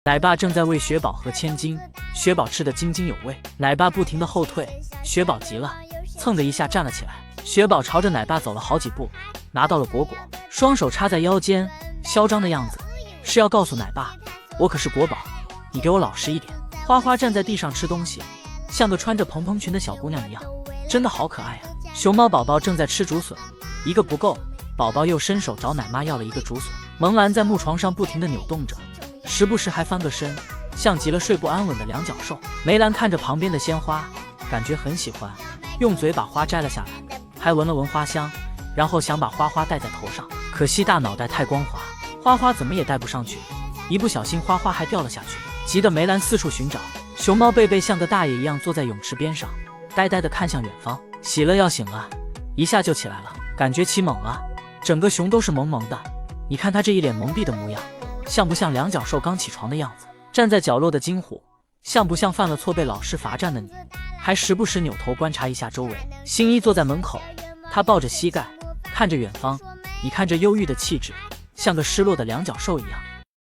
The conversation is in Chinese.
奶爸正在喂雪宝和千金，雪宝吃得津津有味，奶爸不停地后退，雪宝急了，蹭的一下站了起来。雪宝朝着奶爸走了好几步，拿到了果果，双手插在腰间，嚣张的样子，是要告诉奶爸，我可是国宝，你给我老实一点。花花站在地上吃东西，像个穿着蓬蓬裙的小姑娘一样，真的好可爱啊。熊猫宝宝正在吃竹笋，一个不够，宝宝又伸手找奶妈要了一个竹笋。萌兰在木床上不停地扭动着，时不时还翻个身，像极了睡不安稳的两脚兽。梅兰看着旁边的鲜花，感觉很喜欢，用嘴把花摘了下来，还闻了闻花香，然后想把花花戴在头上，可惜大脑袋太光滑，花花怎么也戴不上去，一不小心花花还掉了下去，急得梅兰四处寻找。熊猫贝贝像个大爷一样坐在泳池边上，呆呆地看向远方，洗了要醒了，一下就起来了，感觉起猛了，整个熊都是萌萌的。你看他这一脸懵逼的模样，像不像两脚兽刚起床的样子？站在角落的金虎，像不像犯了错被老师罚站的你？还时不时扭头观察一下周围。新一坐在门口，他抱着膝盖看着远方，你看这忧郁的气质，像个失落的两脚兽一样。